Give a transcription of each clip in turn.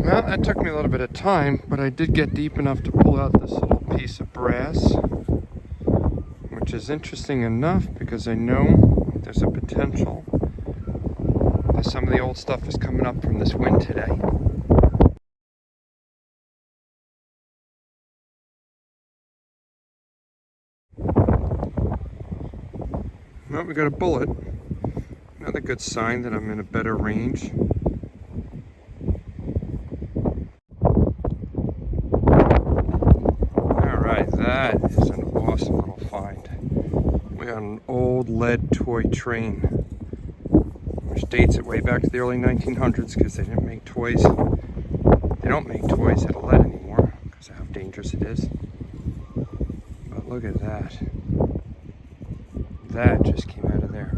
Well, that took me a little bit of time, but I did get deep enough to pull out this little piece of brass, which is interesting enough because I know there's a potential that some of the old stuff is coming up from this wind today. Well, we got a bullet. Another good sign that I'm in a better range. Alright, that is an awesome little find. We got an old lead toy train, which dates it way back to the early 1900s because they didn't make toys. They don't make toys out of lead anymore because of how dangerous it is. But look at that. That just came out of there.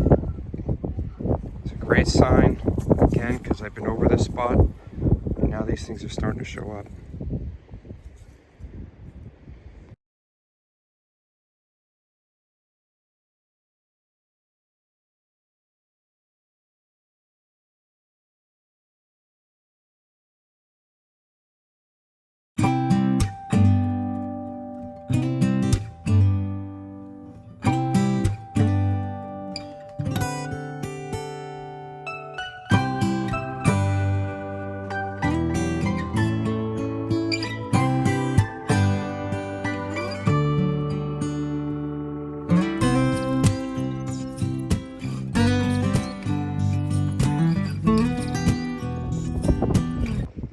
It's a great sign, again, because I've been over this spot, and now these things are starting to show up.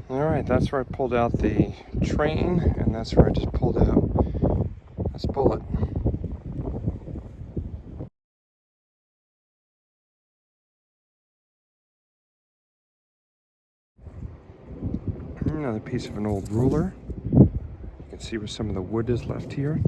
Alright, that's where I pulled out the train, and that's where I just pulled out this bullet. Another piece of an old ruler. You can see where some of the wood is left here.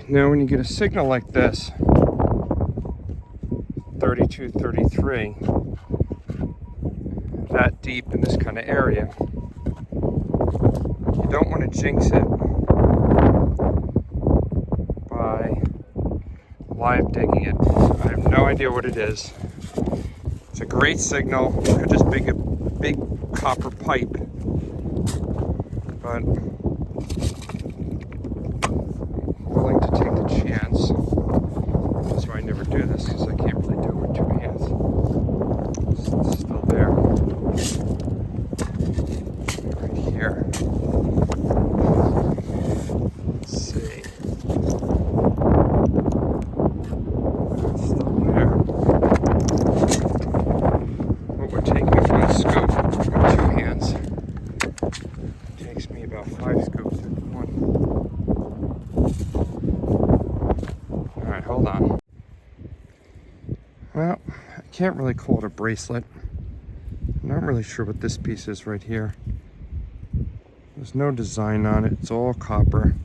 Now when you get a signal like this, 32, 33, that deep in this kind of area, you don't want to jinx it by live digging it. I have no idea what it is. It's a great signal. It could just be a big copper pipe, but willing to take the chance. That's why I never do this, because I can't really do it with two hands. It's still there. Right here. Let's see. It's still there. What would take me from the scoop with two hands takes me about 5 scoops at one. Alright, hold on. Well, I can't really call it a bracelet. I'm not really sure what this piece is right here. There's no design on it. It's all copper.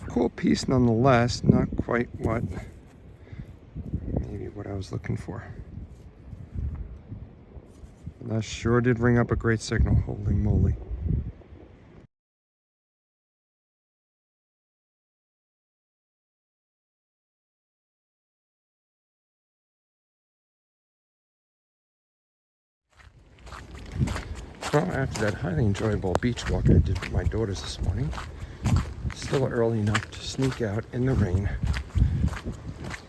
Cool piece nonetheless. Not quite what I was looking for. But that sure did ring up a great signal. Holy moly. Well, after that highly enjoyable beach walk I did with my daughters this morning, still early enough to sneak out in the rain.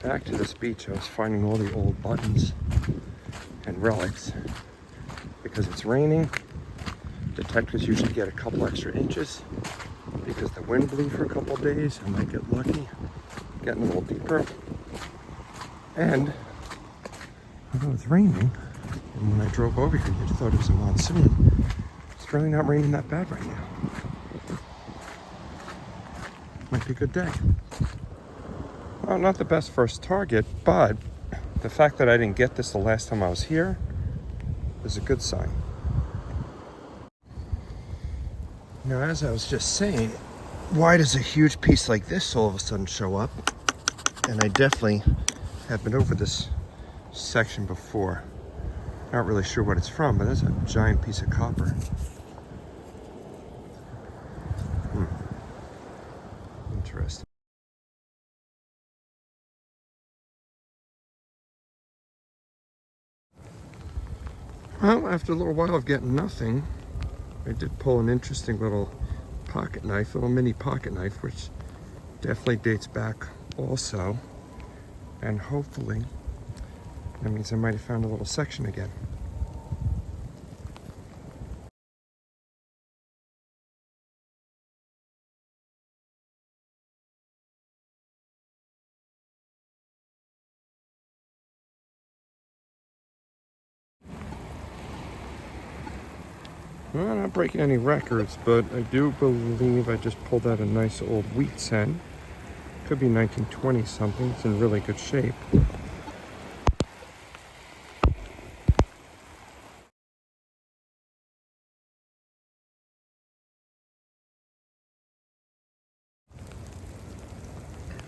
Back to this beach, I was finding all the old buttons and relics. Because it's raining, detectives usually get a couple extra inches. Because the wind blew for a couple of days, I might get lucky, getting a little deeper. And although it's raining, and when I drove over here, you thought it was a monsoon. It's really not raining that bad right now. Might be a good day. Well, not the best first target, but the fact that I didn't get this the last time I was here is a good sign. Now, as I was just saying, why does a huge piece like this all of a sudden show up? And I definitely have been over this section before. Not really sure what it's from, but that's a giant piece of copper. Interesting. Well, after a little while of getting nothing, I did pull an interesting little pocket knife, little mini pocket knife, which definitely dates back also. And hopefully, that means I might have found a little section again. Well, I'm not breaking any records, but I do believe I just pulled out a nice old wheat cent. Could be 1920 something. It's in really good shape.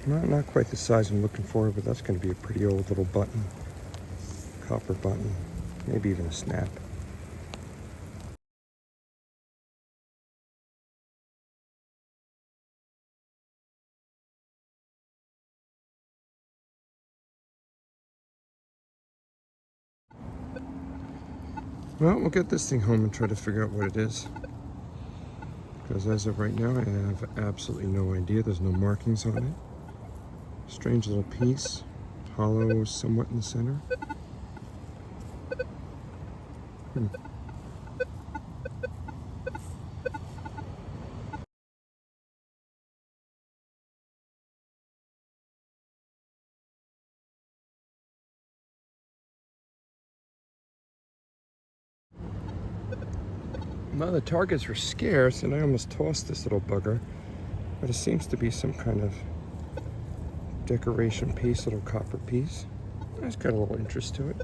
Not quite the size I'm looking for, but that's going to be a pretty old little button. Copper button. Maybe even a snap. Well, we'll get this thing home and try to figure out what it is. Because as of right now, I have absolutely no idea. There's no markings on it. Strange little piece. Hollow somewhat in the center. Well, the targets were scarce, and I almost tossed this little bugger. But it seems to be some kind of decoration piece, little copper piece. It's got a little interest to it.